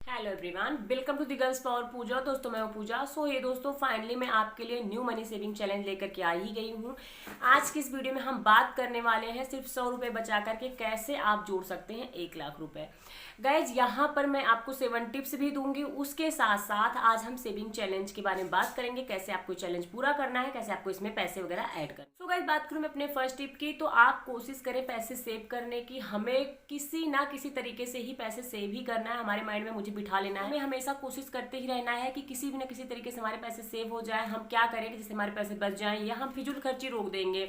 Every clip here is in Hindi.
Hello everyone, welcome to the girls power Pooja. दोस्तों मैं हूँ पूजा। ये दोस्तों फाइनली मैं आपके लिए न्यू मनी सेविंग चैलेंज लेकर के आ ही गई हूँ। आज की इस वीडियो में हम बात करने वाले हैं सिर्फ 100 रुपये बचा करके कैसे आप जोड़ सकते हैं 1 लाख रुपए। गाइज यहाँ पर मैं आपको 7 टिप्स भी दूंगी, उसके साथ साथ आज हम सेविंग चैलेंज के बारे में बात करेंगे, कैसे आपको चैलेंज पूरा करना है, कैसे आपको इसमें पैसे वगैरह ऐड करना है। तो गाइज बात करूँ मैं अपने फर्स्ट टिप की, तो आप कोशिश करें पैसे सेव करने की। हमें किसी ना किसी तरीके से ही पैसे सेव ही करना है, हमारे माइंड में मुझे बिठा लेना है। हमें हमेशा कोशिश करते ही रहना है कि किसी भी ना किसी तरीके से हमारे पैसे सेव हो जाए। हम क्या करें कि जिससे हमारे पैसे बच जाएं, या हम फिजूल खर्ची रोक देंगे,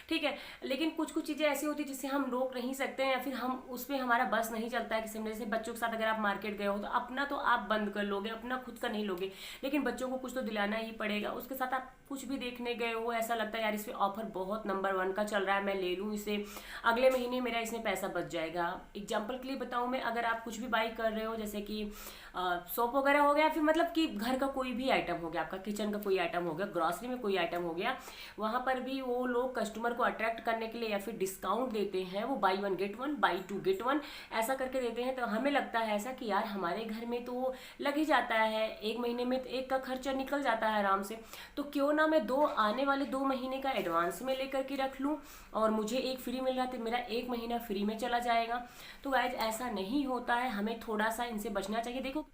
ठीक है। लेकिन कुछ कुछ चीज़ें ऐसी होती है जिससे हम रोक नहीं सकते हैं, या फिर हम उसमें हमारा बस नहीं चलता है। किसी जैसे बच्चों के साथ अगर आप मार्केट गए हो तो अपना तो आप बंद कर लोगे, अपना खुद का नहीं लोगे, लेकिन बच्चों को कुछ तो दिलाना ही पड़ेगा। उसके साथ आप कुछ भी देखने गए हो, ऐसा लगता है यार इस पे ऑफर बहुत नंबर 1 का चल रहा है, मैं ले लूँ इसे, अगले महीने मेरा इसमें पैसा बच जाएगा। एग्जाम्पल के लिए बताऊँ मैं, अगर आप कुछ भी बाई कर रहे हो, जैसे कि सोप वगैरह हो गया, फिर मतलब कि घर का कोई भी आइटम हो गया, आपका किचन का कोई आइटम हो गया, ग्रॉसरी में कोई आइटम हो गया, वहाँ पर भी वो लोग कस्टमर को अट्रैक्ट करने के लिए या फिर डिस्काउंट देते हैं। वो बाई 1 गेट 1, बाई 2 गेट 1 ऐसा करके देते हैं। तो हमें लगता है ऐसा कि यार हमारे घर में तो लग ही जाता है, एक महीने में तो एक का खर्चा निकल जाता है आराम से, तो क्यों ना मैं आने वाले 2 महीने का एडवांस में लेकर के रख लूँ, और मुझे एक फ्री मिल रहा है तो मेरा 1 महीना फ्री में चला जाएगा। तो गाइज ऐसा नहीं होता है, हमें थोड़ा सा इनसे बचना चाहिए। देखो,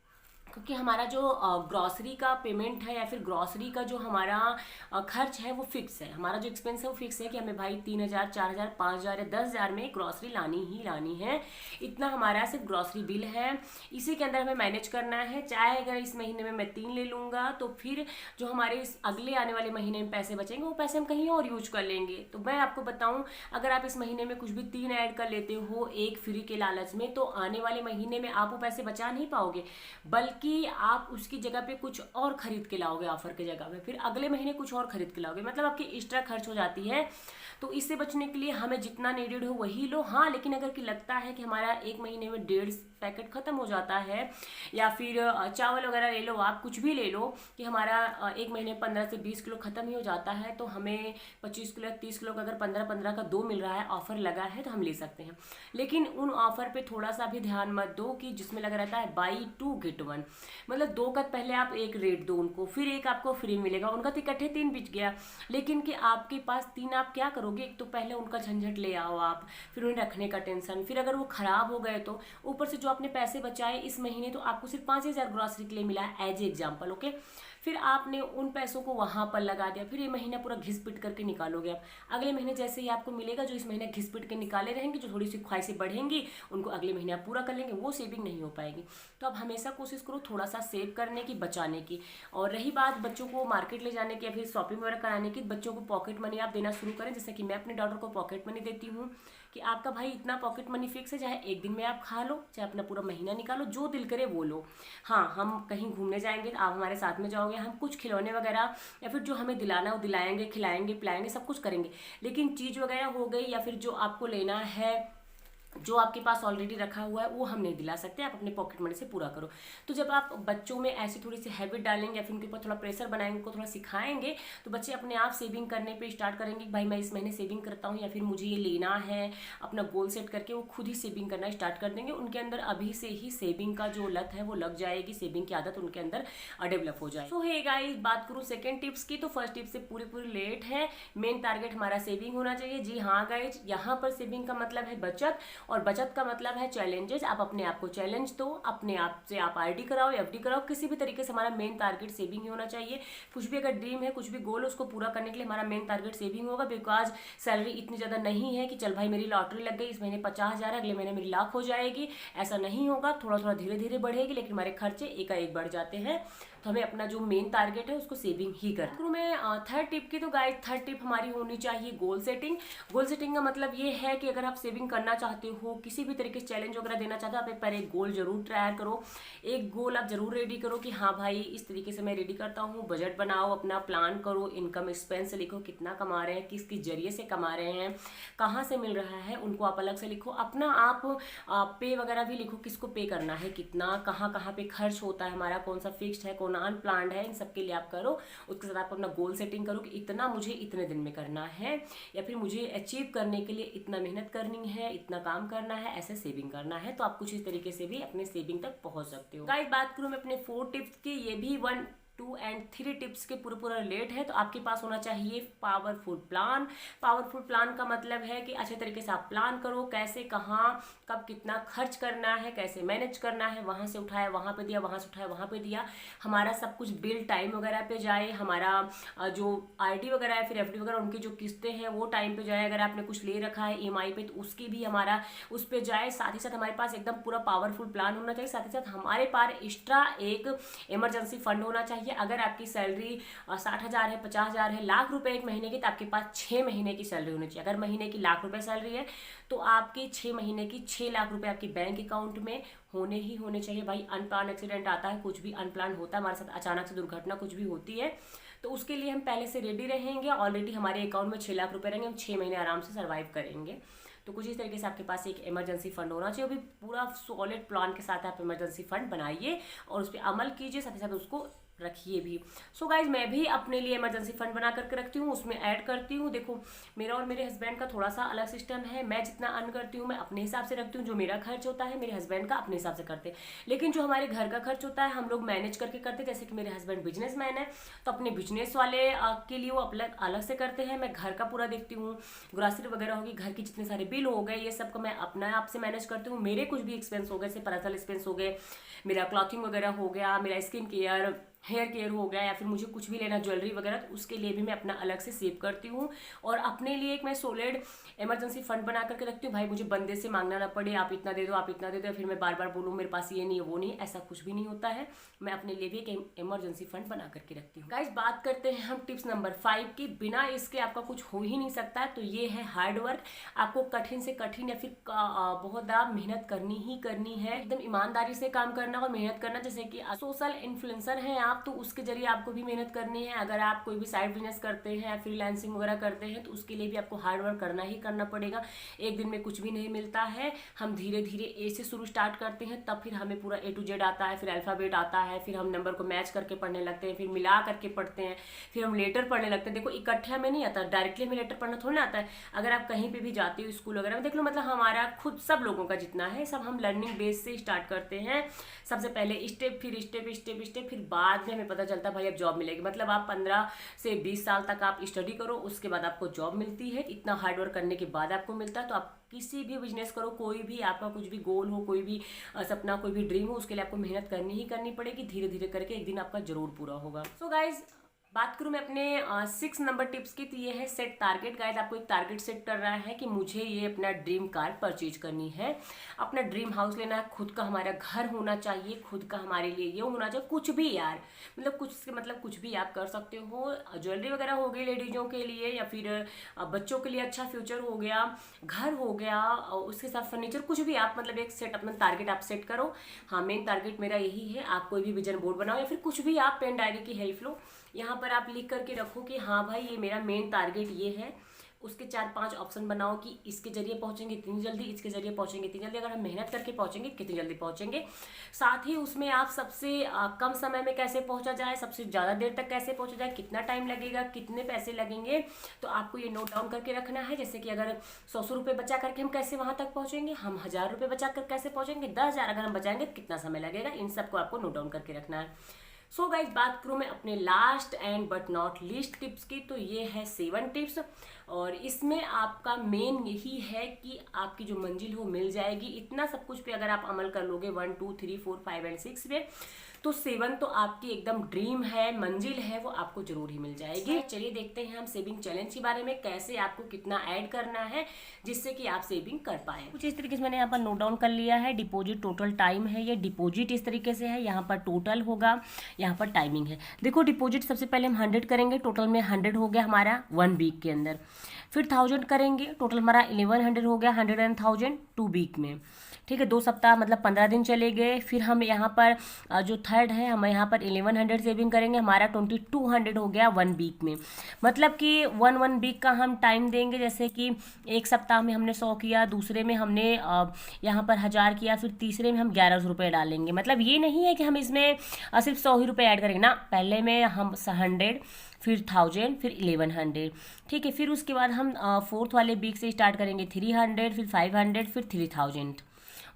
क्योंकि हमारा जो ग्रॉसरी का पेमेंट है, या फिर ग्रॉसरी का जो हमारा खर्च है वो फिक्स है, हमारा जो एक्सपेंस है वो फिक्स है कि हमें भाई 3,000, 4,000, 5,000 या 10,000 में ग्रॉसरी लानी ही लानी है। इतना हमारा सिर्फ ग्रॉसरी बिल है, इसी के अंदर हमें मैनेज करना है। चाहे अगर इस महीने में मैं 3 ले लूँगा, तो फिर जो हमारे इस अगले आने वाले महीने में पैसे बचेंगे वो पैसे हम कहीं और यूज कर लेंगे। तो मैं आपको बताऊँ, अगर आप इस महीने में कुछ भी 3 ऐड कर लेते हो एक फ्री के लालच में, तो आने वाले महीने में आप वो पैसे बचा नहीं पाओगे, बल्कि कि आप उसकी जगह पे कुछ और खरीद के लाओगे ऑफर की जगह पे, फिर अगले महीने कुछ और खरीद के लाओगे, मतलब आपकी एक्स्ट्रा खर्च हो जाती है। तो इससे बचने के लिए हमें जितना नीडेड हो वही लो। हाँ, लेकिन अगर कि लगता है कि हमारा 1 महीने में 1.5 पैकेट खत्म हो जाता है, या फिर चावल वगैरह ले लो, आप कुछ भी ले लो, कि हमारा 1 महीने 15 से 20 किलो खत्म ही हो जाता है, तो हमें 25 किलो 30 किलो का अगर 15-15 का 2 मिल रहा है, ऑफर लगा है, तो हम ले सकते हैं। लेकिन उन ऑफर पे थोड़ा सा भी ध्यान मत दो कि जिसमें लगा रहता है बाई 2 गेट 1, मतलब 2 का पहले आप एक रेट दो उनको, फिर एक आपको फ्री मिलेगा, उनका तो इकट्ठे 3 बिच गया। लेकिन कि आपके पास 3, आप क्या करोगे, एक तो पहले उनका झंझट ले आओ आप, फिर उन्हें रखने का टेंशन, फिर अगर वो खराब हो गए तो ऊपर से जो आपने पैसे बचाए इस महीने, तो आपको सिर्फ 5,000 ग्रॉसरी के लिए मिला है एज एग्जाम्पल, ओके। फिर आपने उन पैसों को वहां पर लगा दिया, फिर ये महीना पूरा घिस पिट करके निकालोगे आप। अगले महीने जैसे ही आपको मिलेगा, जो इस महीने घिस पिट के निकाले रहेंगे, जो थोड़ी सी ख्वाहिशें बढ़ेंगी, उनको अगले महीने आप पूरा कर लेंगे, वो सेविंग नहीं हो पाएगी। तो आप हमेशा कोशिश करो थोड़ा सा सेव करने की, बचाने की। और रही बात बच्चों को मार्केट ले जाने की या फिर शॉपिंग वगैरह कराने की, बच्चों को पॉकेट मनी आप देना शुरू करें। जैसे कि मैं अपने डॉटर को पॉकेट मनी देती हूँ, कि आपका भाई इतना पॉकेट मनी फिक्स है, चाहे एक दिन में आप खा लो, चाहे अपना पूरा महीना निकालो, जो दिल करे वो लो। हाँ, हम कहीं घूमने जाएंगे तो आप हमारे साथ में जाओगे, हम कुछ खिलौने वगैरह या फिर जो हमें दिलाना वो दिलाएंगे, खिलाएंगे पिलाएंगे, सब कुछ करेंगे। लेकिन चीज़ वगैरह हो गई, या फिर जो आपको लेना है, जो आपके पास ऑलरेडी रखा हुआ है, वो हम नहीं दिला सकते, आप अपने पॉकेट मनी से पूरा करो। तो जब आप बच्चों में ऐसी थोड़ी सी हैबिट डालेंगे, या फिर उनके ऊपर थोड़ा प्रेशर बनाएंगे, उनको थोड़ा सिखाएंगे, तो बच्चे अपने आप सेविंग करने पे स्टार्ट करेंगे कि भाई मैं इस महीने सेविंग करता हूँ, या फिर मुझे ये लेना है। अपना गोल सेट करके वो खुद ही सेविंग करना स्टार्ट कर देंगे। उनके अंदर अभी से ही सेविंग का जो लत है वो लग जाएगी, सेविंग की आदत उनके अंदर डेवलप हो जाए। तो हे गाइस, बात करूँ सेकेंड टिप्स की, तो फर्स्ट टिप से पूरी पूरी लेट है। मेन टारगेट हमारा सेविंग होना चाहिए। जी हाँ गाइस, यहाँ पर सेविंग का मतलब है बचत, और बचत का मतलब है चैलेंजेस। आप अपने आप को चैलेंज दो, अपने आप से आप आरडी कराओ, एफडी कराओ, किसी भी तरीके से हमारा मेन टारगेट सेविंग ही होना चाहिए। कुछ भी अगर ड्रीम है, कुछ भी गोल है, उसको पूरा करने के लिए हमारा मेन टारगेट सेविंग होगा। बिकॉज सैलरी इतनी ज़्यादा नहीं है कि चल भाई मेरी लॉटरी लग गई, इस महीने 50,000 है, अगले महीने मेरी लाख हो जाएगी, ऐसा नहीं होगा। थोड़ा थोड़ा धीरे धीरे बढ़ेगी, लेकिन हमारे खर्चे एकाएक बढ़ जाते हैं। तो हमें अपना जो मेन टारगेट है उसको सेविंग ही करना है। मैं थर्ड टिप की, तो गाइस थर्ड टिप हमारी होनी चाहिए गोल सेटिंग। गोल सेटिंग का मतलब ये है कि अगर आप सेविंग करना चाहते हो, किसी भी तरीके से चैलेंज वगैरह देना चाहते हो, आप एक पर एक गोल जरूर ट्राई करो, एक गोल आप जरूर रेडी करो कि हाँ भाई इस तरीके से मैं रेडी करता हूँ। बजट बनाओ, अपना प्लान करो, इनकम एक्सपेंस लिखो, कितना कमा रहे हैं, किस किस जरिए से कमा रहे हैं, कहाँ से मिल रहा है, उनको आप अलग से लिखो। अपना आप पे वगैरह भी लिखो, किसको पे करना है, कितना, कहाँ कहाँ पे खर्च होता है हमारा, कौन सा फिक्स्ड है, कौन अनप्लान्ड है, इन सब के लिए आप करो। उसके साथ आप अपना गोल सेटिंग करो कि इतना मुझे इतने दिन में करना है, या फिर मुझे अचीव करने के लिए इतना मेहनत करनी है, इतना काम काम करना है, ऐसे सेविंग करना है, तो आप कुछ इस तरीके से भी अपने सेविंग तक पहुंच सकते हो। गाइस बात करूं मैं अपने 4 टिप्स की, ये भी 1, 2 एंड 3 टिप्स के पूरा रिलेट है। तो आपके पास होना चाहिए पावरफुल प्लान। पावरफुल प्लान का मतलब है कि अच्छे तरीके से आप प्लान करो, कैसे, कहाँ, कब, कितना खर्च करना है, कैसे मैनेज करना है, वहाँ से उठाया वहाँ पे दिया, वहाँ से उठाया वहाँ पे दिया, हमारा सब कुछ बिल टाइम वगैरह पे जाए, हमारा जो आरडी वगैरह है, फिर एफडी वगैरह, उनकी जो किस्तें हैं वो टाइम पे जाए, अगर आपने कुछ ले रखा है ईएमआई पे तो उसकी भी हमारा उस पे जाए। साथ ही साथ हमारे पास एकदम पूरा पावरफुल प्लान होना चाहिए। साथ ही साथ हमारे पास एक्स्ट्रा एक इमरजेंसी फंड होना चाहिए। अगर आपकी सैलरी 60,000 है, 50,000 है, लाख रुपए एक महीने की, तो आपके पास 6 महीने की सैलरी होनी चाहिए। अगर महीने की लाख रुपए सैलरी है तो आपकी 6 महीने की 6 लाख रुपए आपके बैंक अकाउंट में होने चाहिए। भाई अनप्लान एक्सीडेंट आता है, कुछ भी अनप्लान होता है हमारे साथ, अचानक से दुर्घटना कुछ भी होती है, तो उसके लिए हम पहले से रेडी रहेंगे। ऑलरेडी हमारे अकाउंट में 6 लाख रुपए रहेंगे, हम 6 महीने आराम से सर्वाइव करेंगे। तो कुछ इस तरीके से आपके पास एक इमरजेंसी फंड होना चाहिए। अभी पूरा सॉलिड प्लान के साथ आप इमरजेंसी फंड बनाइए और उस पर अमल कीजिए, साथ ही साथ उसको रखिए भी। सो गाइज मैं भी अपने लिए इमरजेंसी फंड बना करके रखती हूँ, उसमें ऐड करती हूँ। देखो मेरा और मेरे हस्बैंड का थोड़ा सा अलग सिस्टम है। मैं जितना अर्न करती हूँ मैं अपने हिसाब से रखती हूँ, जो मेरा खर्च होता है मेरे हस्बैंड का अपने हिसाब से करते हैं। लेकिन जो हमारे घर का खर्च होता है हम लोग मैनेज करके करते हैं। जैसे कि मेरे हस्बैंड बिजनेसमैन है तो अपने बिजनेस वाले के लिए वो अलग से करते हैं, मैं घर का पूरा देखती हूँ। ग्रोसरी वगैरह होगी, घर की जितने सारे बिल हो गए, ये सब को मैं अपना आप से मैनेज करती हूँ। मेरे कुछ भी एक्सपेंस हो गए, जैसे पर्सनल एक्सपेंस हो गए, मेरा क्लॉथिंग वगैरह हो गया, मेरा स्किन केयर, हेयर केयर हो गया, या फिर मुझे कुछ भी लेना ज्वेलरी वगैरह, तो उसके लिए भी मैं अपना अलग से सेव करती हूँ। और अपने लिए एक मैं सॉलिड इमरजेंसी फंड बना करके रखती हूँ। भाई मुझे बंदे से मांगना ना पड़े, आप इतना दे दो, आप इतना दे दो, फिर मैं बार बार बोलूँ मेरे पास ये नहीं है वो नहीं है, ऐसा कुछ भी नहीं होता है। मैं अपने लिए भी एक इमरजेंसी फंड बना करके रखती हूँ। गाइस बात करते हैं हम टिप्स नंबर 5 की। बिना इसके आपका कुछ हो ही नहीं सकता है, तो ये है हार्ड वर्क। आपको कठिन से कठिन या फिर बहुत ज़्यादा मेहनत करनी है, एकदम ईमानदारी से काम करना और मेहनत करना। जैसे कि सोशल इन्फ्लुएंसर हैं आप, तो उसके जरिए आपको भी मेहनत करनी है। अगर आप कोई भी साइड बिजनेस करते हैं या फ्रीलांसिंग वगैरह करते हैं तो उसके लिए भी आपको हार्ड वर्क करना ही करना पड़ेगा। एक दिन में कुछ भी नहीं मिलता है। हम धीरे धीरे ए से शुरू स्टार्ट करते हैं, तब फिर हमें पूरा A to Z आता है, फिर अल्फाबेट आता है, फिर हम नंबर को मैच करके पढ़ने लगते हैं, फिर मिला करके पढ़ते हैं, फिर हम लेटर पढ़ने लगते हैं। देखो इकट्ठे हमें नहीं आता, डायरेक्टली हमें लेटर पढ़ना थोड़ा ना आता है। अगर आप कहीं पर भी जाते हो स्कूल वगैरह में देख लो, मतलब हमारा खुद सब लोगों का जितना है सब हम लर्निंग बेस से स्टार्ट करते हैं। सबसे पहले स्टेप, फिर स्टेप, फिर बाद में हमें पता चलता है भाई अब जॉब मिलेगी। मतलब आप 15 से 20 साल तक आप स्टडी करो, उसके बाद आपको जॉब मिलती है। इतना हार्डवर्क करने के बाद आपको मिलता है। तो आप किसी भी बिजनेस करो, कोई भी आपका कुछ भी गोल हो, कोई भी सपना, कोई भी ड्रीम हो, उसके लिए आपको मेहनत करनी ही करनी पड़ेगी। धीरे धीरे करके एक दिन आपका जरूर पूरा होगा। सो गाइज बात करूँ मैं अपने 6 नंबर टिप्स की, तो ये है सेट टारगेट। गाइस आपको एक टारगेट सेट करना है कि मुझे ये अपना ड्रीम कार परचेज करनी है, अपना ड्रीम हाउस लेना है, खुद का हमारा घर होना चाहिए, खुद का हमारे लिए ये होना चाहिए। कुछ भी यार, मतलब कुछ भी आप कर सकते हो। ज्वेलरी वगैरह हो गई लेडीजों के लिए, या फिर बच्चों के लिए अच्छा फ्यूचर हो गया, घर हो गया, उसके साथ फर्नीचर, कुछ भी आप मतलब एक सेट अपना टारगेट आप सेट करो। हाँ मेन टारगेट मेरा यही है। आप कोई भी विजन बोर्ड बनाओ या फिर कुछ भी आप पेन डायरी की हेल्प लो, यहाँ पर आप लिख करके रखो कि हाँ भाई ये मेरा मेन टारगेट ये है। उसके 4-5 ऑप्शन बनाओ कि इसके जरिए पहुंचेंगे इतनी जल्दी, इसके जरिए पहुंचेंगे इतनी जल्दी, अगर हम मेहनत करके पहुंचेंगे कितनी जल्दी पहुंचेंगे। साथ ही उसमें आप सबसे कम समय में कैसे पहुंचा जाए, सबसे ज़्यादा देर तक कैसे पहुंचा जाए, कितना टाइम लगेगा, कितने पैसे लगेंगे, तो आपको ये नोट डाउन करके रखना है। जैसे कि अगर 100 रुपये बचा करके हम कैसे वहाँ तक पहुँचेंगे, हम 1000 रुपये बचा कर कैसे पहुँचेंगे, 10,000 अगर हम बचाएंगे कितना समय लगेगा, इन सबको आपको नोट डाउन करके रखना है। सो गाइज बात करूँ मैं अपने last and but not least tips की, तो ये है 7 टिप्स। और इसमें आपका मेन यही है कि आपकी जो मंजिल हो मिल जाएगी। इतना सब कुछ पे अगर आप अमल कर लोगे 1, 2, 3, 4, 5 एंड 6 पे, तो 7 तो आपकी एकदम ड्रीम है, मंजिल है, वो आपको जरूर ही मिल जाएगी। चलिए देखते हैं हम सेविंग चैलेंज के बारे में, कैसे आपको कितना ऐड करना है जिससे कि आप सेविंग कर पाए। कुछ इस तरीके से मैंने यहाँ पर नोट डाउन कर लिया है। डिपॉजिट टोटल टाइम है, ये डिपॉजिट इस तरीके से है, यहाँ पर टोटल होगा, यहाँ पर टाइमिंग है। देखो डिपॉजिट सबसे पहले हम 100 करेंगे, टोटल में 100 हो गया हमारा 1 वीक के अंदर। फिर 1000 करेंगे, टोटल हमारा 1100 हो गया, 100 and 1000 2 वीक में। ठीक है, 2 सप्ताह मतलब 15 दिन चले गए। फिर हम यहाँ पर जो थर्ड है हम यहाँ पर 1100 सेविंग करेंगे, हमारा 2200 हो गया 1 वीक में। मतलब कि 1 वीक का हम टाइम देंगे, जैसे कि एक सप्ताह में हमने 100 किया, दूसरे में हमने यहाँ पर 1000 किया, फिर तीसरे में हम 1100 रुपये डालेंगे। मतलब ये नहीं है कि हम इसमें सिर्फ 100 ही रुपये ऐड करेंगे ना, पहले में हम 100, फिर 1000, फिर 1100, ठीक है। फिर उसके बाद हम फोर्थ वाले वीक से स्टार्ट करेंगे 300, फिर 500, फिर 3000।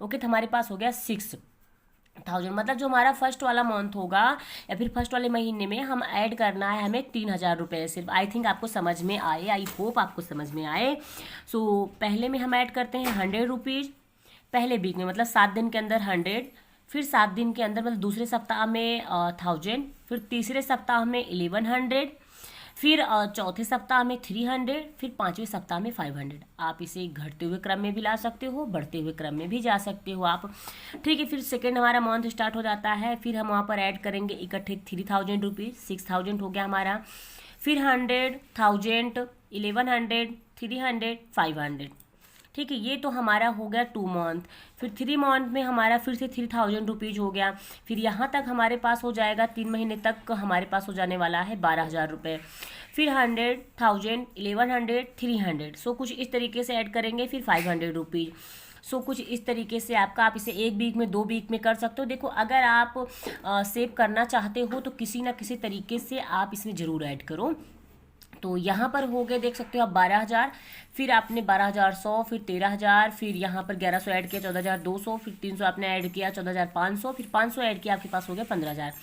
ओके, तो हमारे पास हो गया 6000। मतलब जो हमारा फर्स्ट वाला मंथ होगा या फिर फर्स्ट वाले महीने में हम ऐड करना है हमें 3000 रुपये सिर्फ। आई थिंक आपको समझ में आए, आई होप आपको समझ में आए। सो पहले में हम ऐड करते हैं 100 रुपीज़ पहले वीक में, मतलब 7 दिन के अंदर 100, फिर 7 दिन के अंदर मतलब दूसरे सप्ताह में 1000, फिर तीसरे सप्ताह में 1100, फिर चौथे सप्ताह में 300, फिर 5वें सप्ताह में 500। आप इसे घटते हुए क्रम में भी ला सकते हो, बढ़ते हुए क्रम में भी जा सकते हो आप, ठीक है। फिर सेकेंड हमारा मंथ स्टार्ट हो जाता है, फिर हम वहाँ पर ऐड करेंगे इकट्ठे 3000 रुपीज़, 6000 हो गया हमारा, फिर 100, 1000, 1100, 300, 500, ठीक है। ये तो हमारा हो गया 2 मंथ। फिर 3 मंथ में हमारा फिर से 3000 रुपीज़ हो गया। फिर यहाँ तक हमारे पास हो जाएगा 3 महीने तक हमारे पास हो जाने वाला है 12000 रुपये। फिर 100, 1000, 1100, 300। सो कुछ इस तरीके से ऐड करेंगे, फिर 500 रुपीज़। सो कुछ इस तरीके से आपका, आप इसे 1 वीक में 2 वीक में कर सकते हो। देखो, अगर आप सेव करना चाहते हो तो किसी ना किसी तरीके से आप इसमें ज़रूर ऐड करो। तो यहाँ पर हो गए, देख सकते हो आप 12000, फिर आपने 12100, फिर 13000, फिर यहाँ पर 1100 ऐड किया 14200, फिर 300 आपने ऐड किया 14500, फिर 500 ऐड किया, आपके पास हो गया 15000।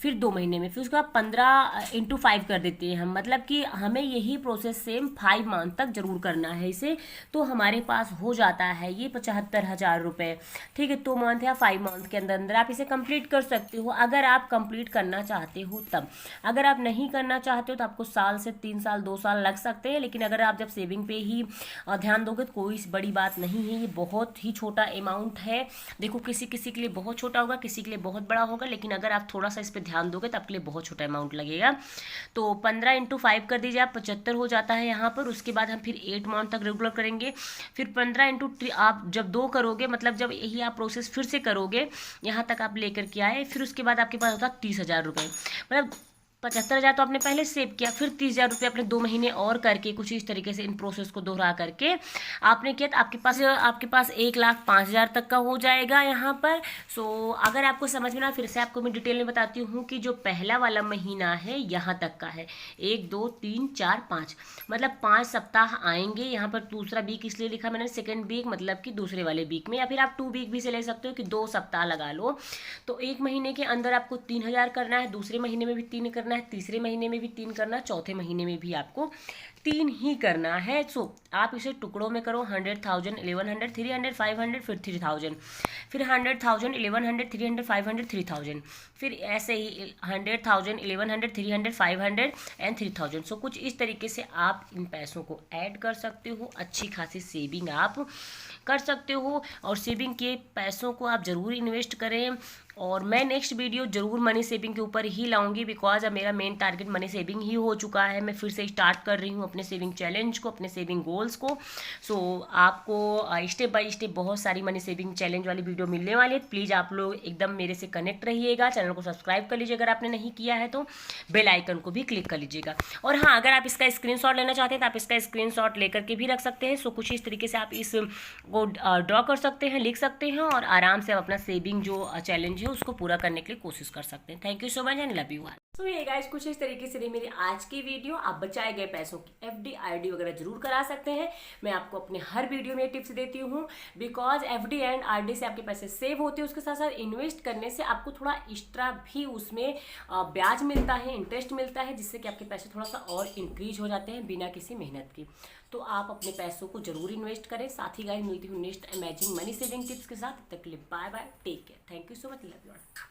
फिर 2 महीने में, फिर उसके बाद 15 × 5 कर देते हैं हम, मतलब कि हमें यही प्रोसेस सेम 5 मंथ तक जरूर करना है इसे, तो हमारे पास हो जाता है ये 75000 रुपये, ठीक है। 2 मंथ या 5 मंथ के अंदर अंदर आप इसे कंप्लीट कर सकते हो, अगर आप कंप्लीट करना चाहते हो तब। अगर आप नहीं करना चाहते हो तो आपको साल से 3 साल 2 साल लग सकते हैं, लेकिन अगर आप जब सेविंग पे ही ध्यान दोगे तो कोई बड़ी बात नहीं है, ये बहुत ही छोटा अमाउंट है। देखो, किसी किसी के लिए बहुत छोटा होगा, किसी के लिए बहुत बड़ा होगा, लेकिन अगर आप थोड़ा सा इस पर ध्यान दोगे तो आपके लिए बहुत छोटा अमाउंट लगेगा। तो 15 × 5 कर दीजिए आप, 75 हो जाता है यहाँ पर। उसके बाद हम फिर 8 मंथ तक रेगुलर करेंगे। फिर 15 × 3 आप जब 2 करोगे, मतलब जब यही आप प्रोसेस फिर से करोगे, यहाँ तक आप लेकर के आए, फिर उसके बाद आपके पास होता 30000 रुपये। मतलब 75000 तो आपने पहले सेव किया, फिर 30000 रुपये आपने 2 महीने और करके कुछ इस तरीके से इन प्रोसेस को दोहरा करके आपने किया, तो आपके पास 1,05,000 तक का हो जाएगा यहाँ पर। सो अगर आपको समझ में ना, फिर से आपको मैं डिटेल में बताती हूँ कि जो पहला वाला महीना है यहाँ तक का है, 1 2 3 4 5, मतलब 5 सप्ताह आएंगे यहाँ पर। दूसरा वीक इसलिए लिखा मैंने, सेकेंड वीक मतलब कि दूसरे वाले वीक में, या फिर आप 2 वीक भी से ले सकते हो कि 2 सप्ताह लगा लो। तो 1 महीने के अंदर आपको 3000 करना है, दूसरे महीने में भी 3 करना है, तीसरे महीने में भी 3 करना है, चौथे महीने में भी आपको 3 ही करना है। सो आप इसे टुकड़ों में करो, 100, 1000, 1100, 300, 500, फिर 3000, फिर 100, 1000, 1100, 300, 500, 3000, फिर ऐसे ही 100, 1000, 1100, 300, 500 एंड 3000। सो कुछ इस तरीके से आप इन पैसों को ऐड कर सकते हो, अच्छी खासी सेविंग आप कर सकते हो। और सेविंग के पैसों को आप ज़रूर इन्वेस्ट करें। और मैं नेक्स्ट वीडियो जरूर मनी सेविंग के ऊपर ही लाऊंगी, बिकॉज अब मेरा मेन टारगेट मनी सेविंग ही हो चुका है। मैं फिर से स्टार्ट कर रही हूँ अपने सेविंग चैलेंज को, अपने सेविंग गोल्स को। सो आपको स्टेप बाय स्टेप बहुत सारी मनी सेविंग चैलेंज वाली वीडियो मिलने वाली है। प्लीज़ आप लोग एकदम मेरे से कनेक्ट रहिएगा, चैनल को सब्सक्राइब कर लीजिए अगर आपने नहीं किया है तो, बेल आइकन को भी क्लिक कर लीजिएगा। और हाँ, अगर आप इसका स्क्रीनशॉट लेना चाहते हैं तो आप इसका स्क्रीनशॉट लेकर के भी रख सकते हैं। सो कुछ इस तरीके से आप इस को ड्रॉ कर सकते हैं, लिख सकते हैं, और आराम से आप अपना सेविंग जो चैलेंज है उसको पूरा करने के लिए कोशिश कर सकते हैं। Thank you so much and love you all. So ये गाइस, कुछ इस तरीके से रही मेरी आज की वीडियो। आप बचाए गए पैसों की FD RD वगैरह जरूर करा सकते हैं। मैं आपको अपने हर वीडियो में टिप्स देती हूँ, बिकॉज FD एंड RD से आपके पैसे सेव होते हैं। उसके साथ साथ इन्वेस्ट करने से आपको थोड़ा एक्स्ट्रा भी उसमें ब्याज मिलता है, इंटरेस्ट मिलता है, जिससे कि आपके पैसे थोड़ा सा और इंक्रीज हो जाते हैं बिना किसी मेहनत की। तो आप अपने पैसों को जरूर इन्वेस्ट करें। साथ ही गाइस, मिलती हूँ next amazing money saving tips के साथ। तब तक के लिए bye bye, take care, thank you so much, love you all.